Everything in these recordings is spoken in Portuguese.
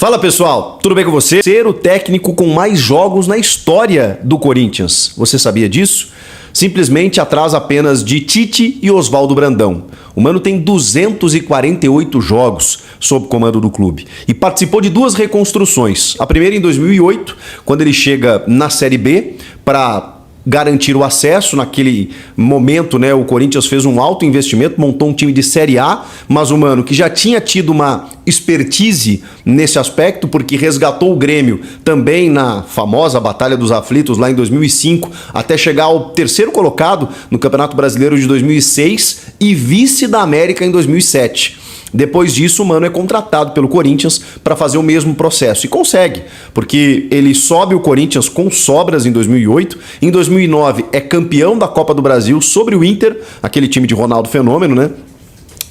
Fala pessoal, tudo bem com você? Ser o técnico com mais jogos na história do Corinthians. Você sabia disso? Simplesmente atrás apenas de Tite e Oswaldo Brandão. O Mano tem 248 jogos sob comando do clube e participou de duas reconstruções. A primeira em 2008, quando ele chega na Série B para garantir o acesso. Naquele momento, né, o Corinthians fez um alto investimento, montou um time de Série A, mas o Mano, que já tinha tido uma expertise nesse aspecto, porque resgatou o Grêmio também na famosa Batalha dos Aflitos lá em 2005, até chegar ao terceiro colocado no Campeonato Brasileiro de 2006 e vice da América em 2007. Depois disso, o Mano é contratado pelo Corinthians para fazer o mesmo processo. E consegue, porque ele sobe o Corinthians com sobras em 2008. Em 2009 é campeão da Copa do Brasil sobre o Inter, aquele time de Ronaldo Fenômeno, né?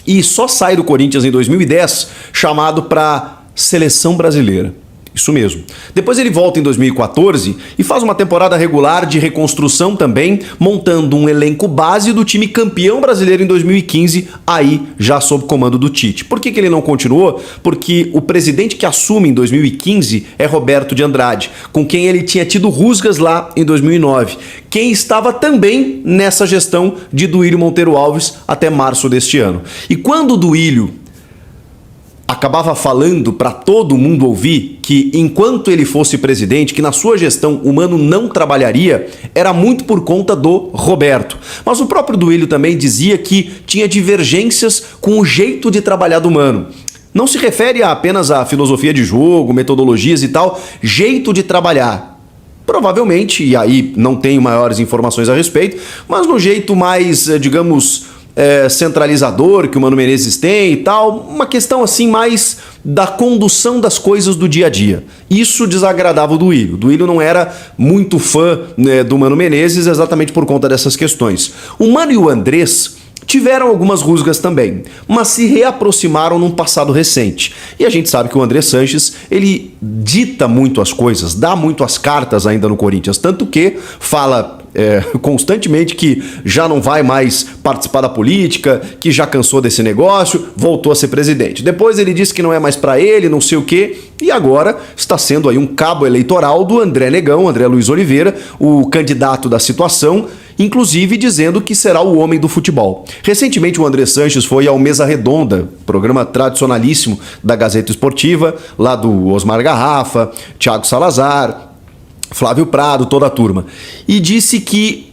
E só sai do Corinthians em 2010 chamado para Seleção Brasileira. Isso mesmo. Depois ele volta em 2014 e faz uma temporada regular de reconstrução também, montando um elenco base do time campeão brasileiro em 2015, aí já sob comando do Tite. Por que ele não continuou? Porque o presidente que assume em 2015 é Roberto de Andrade, com quem ele tinha tido rusgas lá em 2009. Quem estava também nessa gestão de Duílio Monteiro Alves até março deste ano. E quando o Duílio acabava falando para todo mundo ouvir que enquanto ele fosse presidente, que na sua gestão o Mano não trabalharia, era muito por conta do Roberto. Mas o próprio Duílio também dizia que tinha divergências com o jeito de trabalhar do Mano. Não se refere apenas à filosofia de jogo, metodologias e tal, jeito de trabalhar. Provavelmente, e aí não tenho maiores informações a respeito, mas no jeito mais, digamos, centralizador que o Mano Menezes tem e tal, uma questão assim mais da condução das coisas do dia a dia. Isso desagradava o Duílio. O Duílio não era muito fã, né, do Mano Menezes exatamente por conta dessas questões. O Mano e o Andrés tiveram algumas rusgas também, mas se reaproximaram num passado recente. E a gente sabe que o André Sanches, ele dita muito as coisas, dá muito as cartas ainda no Corinthians, tanto que fala constantemente que já não vai mais participar da política, que já cansou desse negócio, voltou a ser presidente. Depois ele disse que não é mais para ele, não sei o quê, e agora está sendo aí um cabo eleitoral do André Negão, André Luiz Oliveira, o candidato da situação, inclusive dizendo que será o homem do futebol. Recentemente o André Sanches foi ao Mesa Redonda, programa tradicionalíssimo da Gazeta Esportiva, lá do Osmar Garrafa, Thiago Salazar, Flávio Prado, toda a turma, e disse que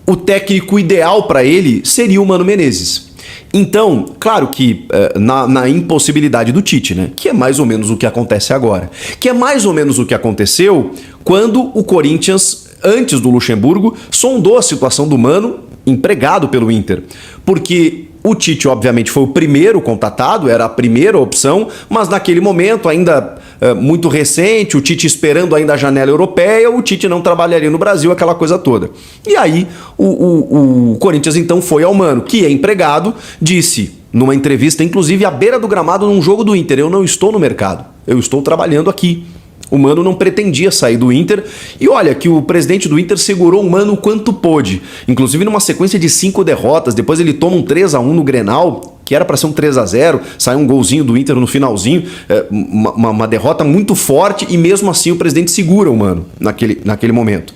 o técnico ideal para ele seria o Mano Menezes. Então, claro que na impossibilidade do Tite, né? Que é mais ou menos o que acontece agora. Que é mais ou menos o que aconteceu quando o Corinthians, antes do Luxemburgo, sondou a situação do Mano, empregado pelo Inter. Porque o Tite, obviamente, foi o primeiro contatado, era a primeira opção, mas naquele momento, ainda muito recente, o Tite esperando ainda a janela europeia, o Tite não trabalharia no Brasil, aquela coisa toda. E aí, o Corinthians então foi ao Mano, que é empregado, disse, numa entrevista, inclusive à beira do gramado, num jogo do Inter, eu não estou no mercado, eu estou trabalhando aqui. O Mano não pretendia sair do Inter e olha que o presidente do Inter segurou o Mano o quanto pôde, inclusive numa sequência de 5 derrotas, depois ele toma um 3-1 no Grenal, que era para ser um 3-0, saiu um golzinho do Inter no finalzinho, uma derrota muito forte e mesmo assim o presidente segura o Mano naquele momento.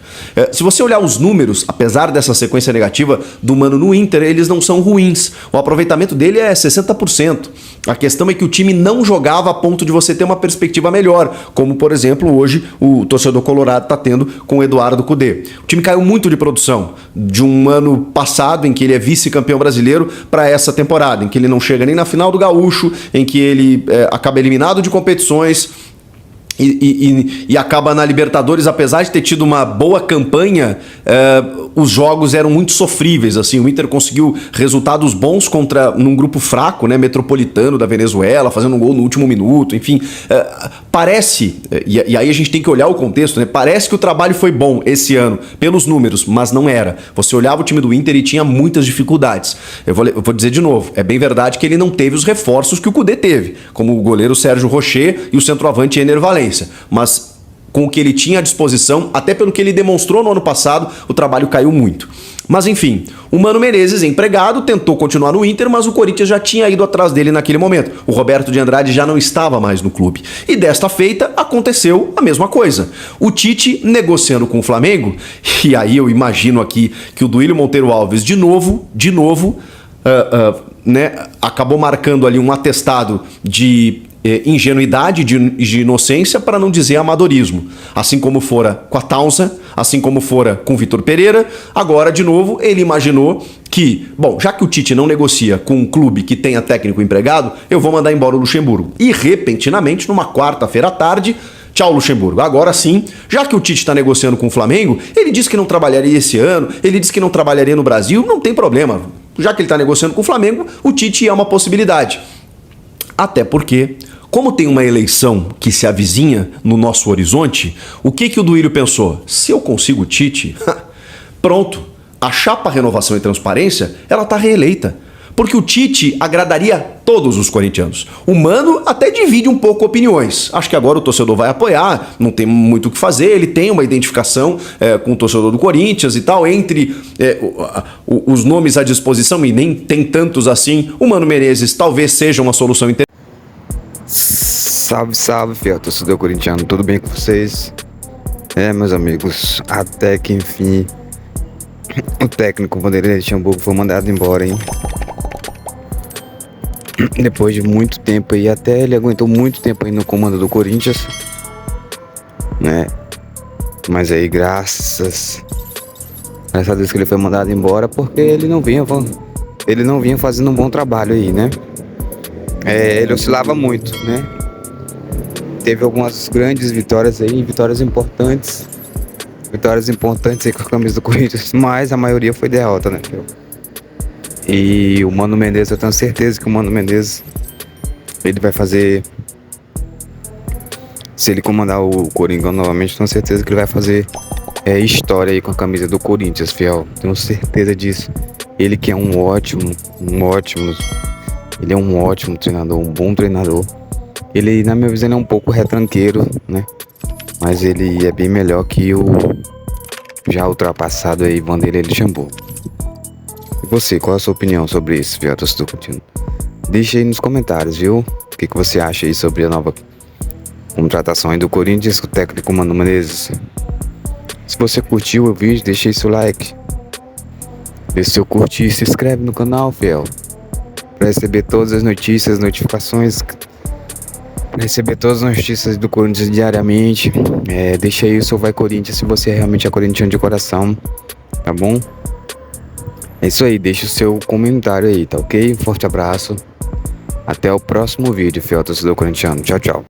Se você olhar os números, apesar dessa sequência negativa do Mano no Inter, eles não são ruins. O aproveitamento dele é 60%. A questão é que o time não jogava a ponto de você ter uma perspectiva melhor, como, por exemplo, hoje o torcedor colorado está tendo com o Eduardo Cudê. O time caiu muito de produção de um ano passado, em que ele é vice-campeão brasileiro, para essa temporada, em que ele não chega nem na final do Gaúcho, em que ele acaba eliminado de competições e acaba na Libertadores, apesar de ter tido uma boa campanha, os jogos eram muito sofríveis, assim, o Inter conseguiu resultados bons num grupo fraco, né, Metropolitano da Venezuela, fazendo um gol no último minuto, enfim, parece, e aí a gente tem que olhar o contexto, né, parece que o trabalho foi bom esse ano, pelos números, mas não era. Você olhava o time do Inter e tinha muitas dificuldades. Eu vou dizer de novo, é bem verdade que ele não teve os reforços que o Cudê teve, como o goleiro Sérgio Rocher e o centroavante Ener Valencia, mas com o que ele tinha à disposição, até pelo que ele demonstrou no ano passado, o trabalho caiu muito. Mas enfim, o Mano Menezes, empregado, tentou continuar no Inter, mas o Corinthians já tinha ido atrás dele naquele momento. O Roberto de Andrade já não estava mais no clube. E desta feita, aconteceu a mesma coisa. O Tite negociando com o Flamengo, e aí eu imagino aqui que o Duílio Monteiro Alves, de novo, acabou marcando ali um atestado de ingenuidade, de inocência, para não dizer amadorismo. Assim como fora com a Townsend, assim como fora com o Vitor Pereira, agora, de novo, ele imaginou que, bom, já que o Tite não negocia com um clube que tenha técnico empregado, eu vou mandar embora o Luxemburgo. E, repentinamente, numa quarta-feira à tarde, tchau, Luxemburgo. Agora sim, já que o Tite está negociando com o Flamengo, ele disse que não trabalharia esse ano, ele disse que não trabalharia no Brasil, não tem problema. Já que ele está negociando com o Flamengo, o Tite é uma possibilidade. Até porque, como tem uma eleição que se avizinha no nosso horizonte, o que o Duílio pensou? Se eu consigo o Tite, pronto, a chapa Renovação e Transparência, ela está reeleita. Porque o Tite agradaria todos os corintianos. O Mano até divide um pouco opiniões. Acho que agora o torcedor vai apoiar, não tem muito o que fazer, ele tem uma identificação com o torcedor do Corinthians e tal, entre os nomes à disposição, e nem tem tantos assim, o Mano Menezes talvez seja uma solução interessante. Salve, salve, fiel torcedor corintiano, tudo bem com vocês? Meus amigos, até que enfim o técnico Vanderlei Luxemburgo foi mandado embora, hein? Depois de muito tempo aí, até ele aguentou muito tempo aí no comando do Corinthians, né? Mas aí, graças a Deus que ele foi mandado embora, porque ele não vinha fazendo um bom trabalho aí, né? Ele oscilava muito, né? Teve algumas grandes vitórias aí, vitórias importantes aí com a camisa do Corinthians, mas a maioria foi derrota, né? E o Mano Menezes, eu tenho certeza que o Mano Menezes, ele vai fazer, se ele comandar o Coringão novamente, tenho certeza que ele vai fazer história aí com a camisa do Corinthians, fiel, tenho certeza disso. Ele que é um ótimo treinador, um bom treinador. Ele, na minha visão, ele é um pouco retranqueiro, né? Mas ele é bem melhor que o já ultrapassado aí Vanderlei Luxemburgo. E você, qual é a sua opinião sobre isso, fiel torcedor corintiano? Deixa aí nos comentários, viu? O que você acha aí sobre a nova contratação aí do Corinthians com o técnico Mano Menezes? Se você curtiu o vídeo, deixa aí seu like. Deixa seu curtir, se inscreve no canal, fiel, para receber todas as notícias, notificações, receber todas as notícias do Corinthians diariamente. Deixa aí o seu Vai Corinthians se você realmente é corintiano de coração, tá bom? É isso aí, deixa o seu comentário aí, tá ok? Um forte abraço, até o próximo vídeo, fiel torcedor corintiano. Tchau, tchau.